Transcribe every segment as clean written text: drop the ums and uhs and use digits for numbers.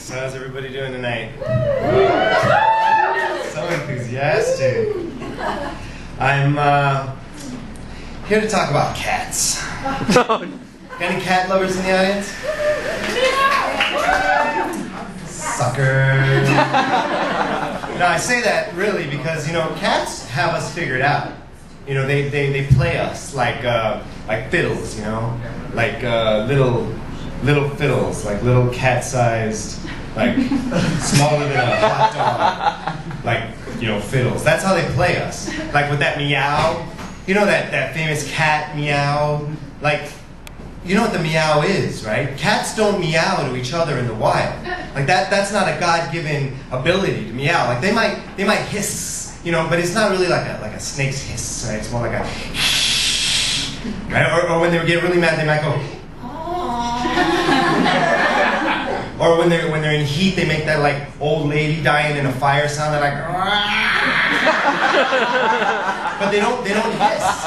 So how's everybody doing tonight? So enthusiastic. I'm here to talk about cats. Got any cat lovers in the audience? Suckers. No, I say that really because, you know, cats have us figured out. You know, they play us like fiddles, you know? Like little fiddles, like little cat-sized, like smaller than a hot dog, like, you know, fiddles. That's how they play us. Like with that meow, you know that famous cat meow? Like, you know what the meow is, right? Cats don't meow to each other in the wild. Like that's not a God-given ability to meow. Like they might hiss, you know, but it's not really like a snake's hiss, right? It's more like a right? Or when they get really mad, they might go. Or when they're in heat, they make that like old lady dying in a fire sound. They're like, but they don't hiss.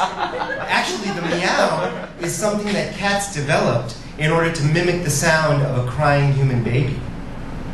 Actually, the meow is something that cats developed in order to mimic the sound of a crying human baby.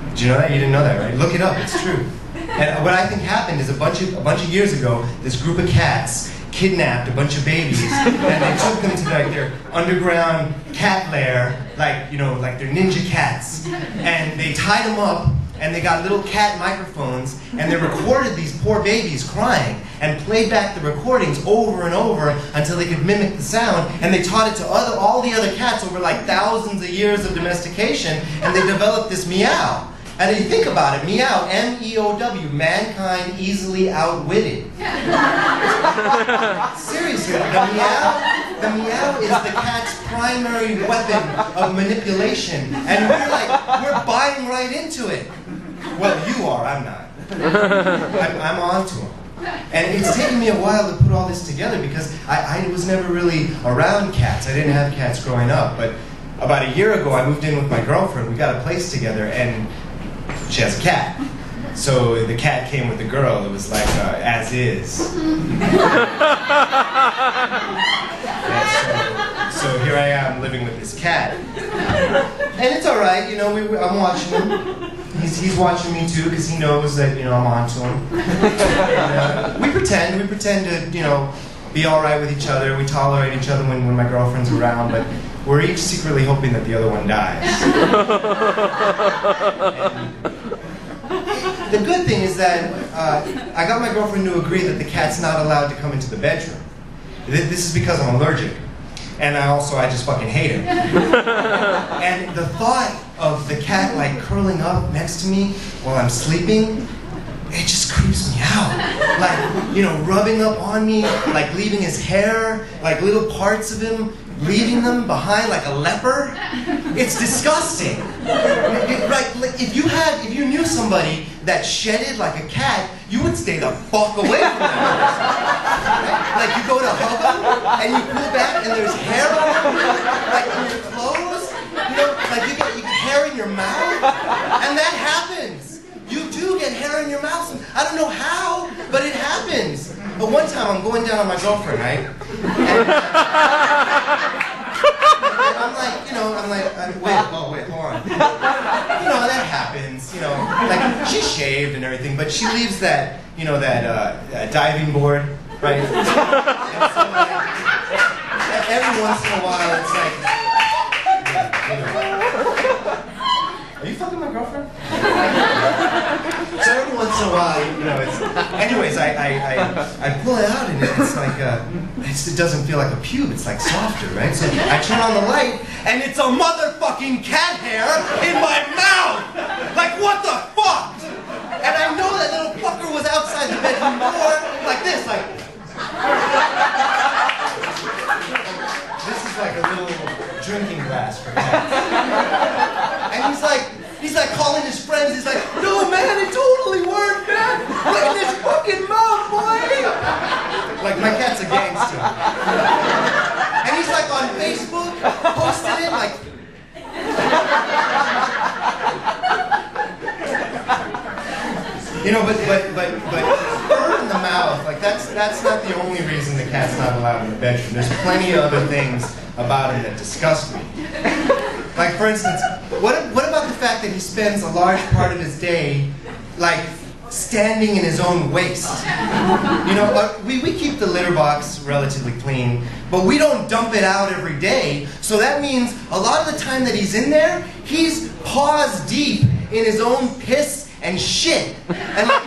Did you know that? You didn't know that, right? Look it up. It's true. And what I think happened is a bunch of years ago, this group of cats kidnapped a bunch of babies and they took them to like their underground cat lair, like, you know, like they're ninja cats, and they tied them up and they got little cat microphones and they recorded these poor babies crying and played back the recordings over and over until they could mimic the sound, and they taught it to all the other cats over like thousands of years of domestication, and they developed this meow. And if you think about it, meow, M-E-O-W, mankind easily outwitted. Seriously, the meow is the cat's primary weapon of manipulation, and we're buying right into it. Well, you are, I'm not. I'm on to them. And it's taken me a while to put all this together because I was never really around cats. I didn't have cats growing up, but about a year ago I moved in with my girlfriend. We got a place together, and she has a cat. So the cat came with the girl. It was like as is. So here I am living with this cat. And it's all right, you know, I'm watching him. He's watching me too because he knows that, you know, I'm on to him. And, we pretend to, you know, be all right with each other. We tolerate each other when my girlfriend's around, but we're each secretly hoping that the other one dies. The good thing is that I got my girlfriend to agree that the cat's not allowed to come into the bedroom. This is because I'm allergic. And I just fucking hate him. And the thought of the cat like curling up next to me while I'm sleeping, it just creeps me out. Like, you know, rubbing up on me, like leaving his hair, like little parts of him, leaving them behind like a leper. It's disgusting. Right? Like if you knew somebody that shedded like a cat, you would stay the fuck away from them. Right? Like you go to hug them and you pull back and there's hair on them, like in your clothes. You know, like you get hair in your mouth, and that happens. You do get hair in your mouth. I don't know how, but it happens. But one time I'm going down on my girlfriend, right? And I'm like, wait, hold on. You know, that happens, you know. Like, she's shaved and everything, but she leaves that, you know, that diving board, right? And so, like, every once in a while, it's like, you know, are you fucking my girlfriend? So every once in a while, you know, it's... Anyways, I pull it out and it's like, it doesn't feel like a pube, it's like softer, right? So I turn on the light and it's a motherfucking cat hair in my mouth! Like, what the fuck? And I know that little fucker was outside the bedroom door, like this, like... This is like a little drinking glass for cats. And he's like calling his friends, he's like, no man, it totally worked, man! Look at this fucking mouth, boy! Like, my cat's a gangster. And he's like on Facebook, posting it, like... You know, but fur in the mouth, like that's not the only reason the cat's not allowed in the bedroom. There's plenty of other things about him that disgust me. Like, for instance, what about the fact that he spends a large part of his day, like, standing in his own waste? You know, we keep the litter box relatively clean, but we don't dump it out every day. So that means a lot of the time that he's in there, he's paws deep in his own piss and shit. And like,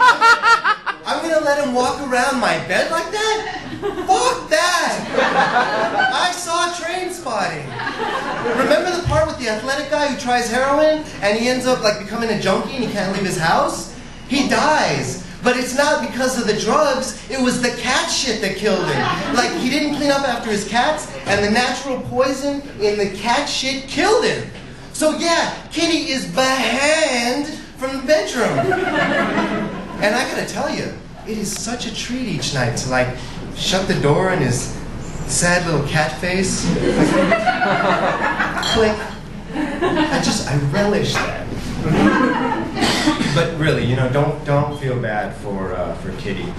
I'm gonna let him walk around my bed like that? Fuck that! I saw Train Spotting. Remember the part with the athletic guy who tries heroin and he ends up like becoming a junkie and he can't leave his house? He dies. But it's not because of the drugs, it was the cat shit that killed him. Like, he didn't clean up after his cats, and the natural poison in the cat shit killed him. So yeah, Kitty is banned from the bedroom. And I gotta tell you, it is such a treat each night to like shut the door in his sad little cat face. Click. I relish that. But really, you know, don't feel bad for Kitty,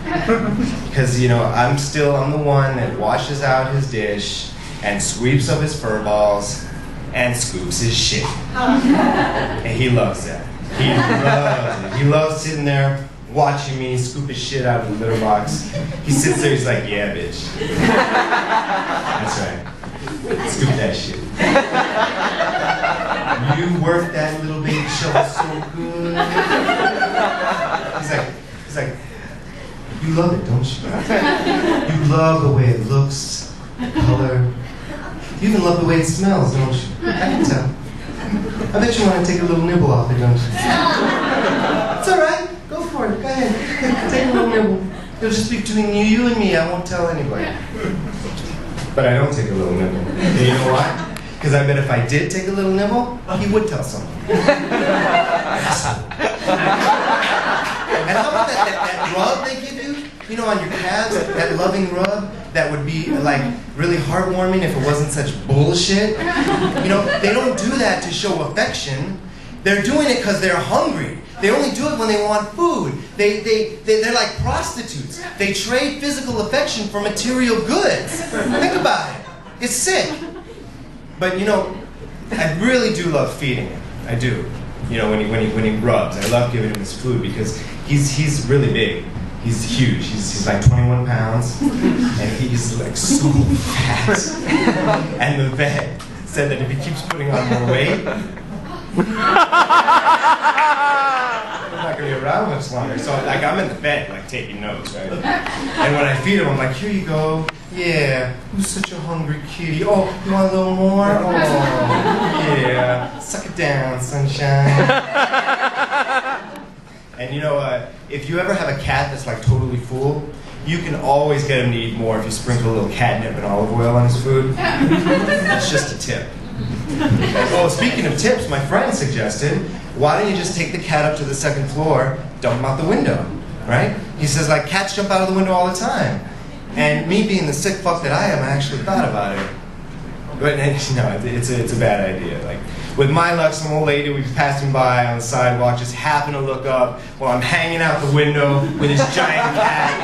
because you know I'm the one that washes out his dish and sweeps up his fur balls and scoops his shit, and he loves that. He loves it. He loves sitting there watching me scoop his shit out of the litter box. He sits there, he's like, yeah, bitch. That's right. Scoop that shit. You work that little baby shovel so good. He's like, you love it, don't you? You love the way it looks, the color. You even love the way it smells, don't you? I can tell. I bet you want to take a little nibble off it, don't you? It's all right. Go for it. Go ahead. Take a little nibble. It'll just be between you and me. I won't tell anybody. But I don't take a little nibble. And you know why? Because I bet if I did take a little nibble, he would tell someone. And how about that rub they give you? You know, on your calves, that loving rub that would be like really heartwarming if it wasn't such bullshit. You know, they don't do that to show affection. They're doing it because they're hungry. They only do it when they want food. They're like prostitutes. They trade physical affection for material goods. Think about it. It's sick. But you know, I really do love feeding him. I do. You know, when he rubs, I love giving him his food because he's really big. He's huge. He's like 21 pounds, and he's like super fat. And the vet said that if he keeps putting on more weight, I'm not gonna be around much longer. So like I'm in the bed, like taking notes, right? And when I feed him, I'm like, here you go. Yeah, who's such a hungry kitty? Oh, you want a little more? Oh, yeah. Suck it down, sunshine. And you know, if you ever have a cat that's like totally full, you can always get him to eat more if you sprinkle a little catnip and olive oil on his food. That's just a tip. Oh, speaking of tips, my friend suggested, why don't you just take the cat up to the second floor, dump him out the window, right? He says, like, cats jump out of the window all the time. And me being the sick fuck that I am, I actually thought about it. But no, it's a bad idea. Like, with my luck, some old lady we passing by on the sidewalk just happened to look up while I'm hanging out the window with this giant cat,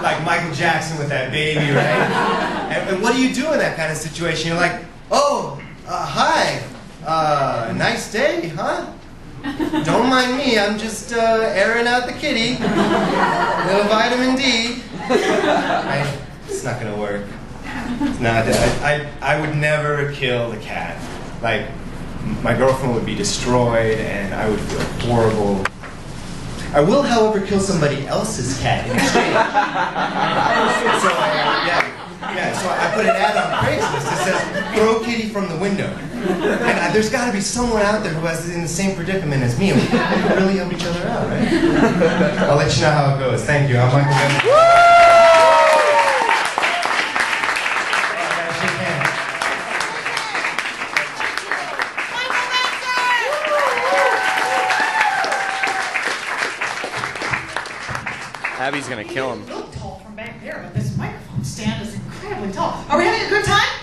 like Michael Jackson with that baby, right? And what do you do in that kind of situation? You're like, oh, hi, nice day, huh? Don't mind me, I'm just airing out the kitty. A little vitamin D. Right? It's not gonna work. No, I would never kill the cat. Like, my girlfriend would be destroyed and I would feel horrible. I will, however, kill somebody else's cat in exchange. So I put an ad on Craigslist that says, throw kitty from the window. And there's got to be someone out there who is in the same predicament as me. We can really help each other out, right? I'll let you know how it goes. Thank you. I'm Michael Venzor. Abby's gonna kill him. You look tall from back there, but this microphone stand is incredibly tall. Are we having a good time?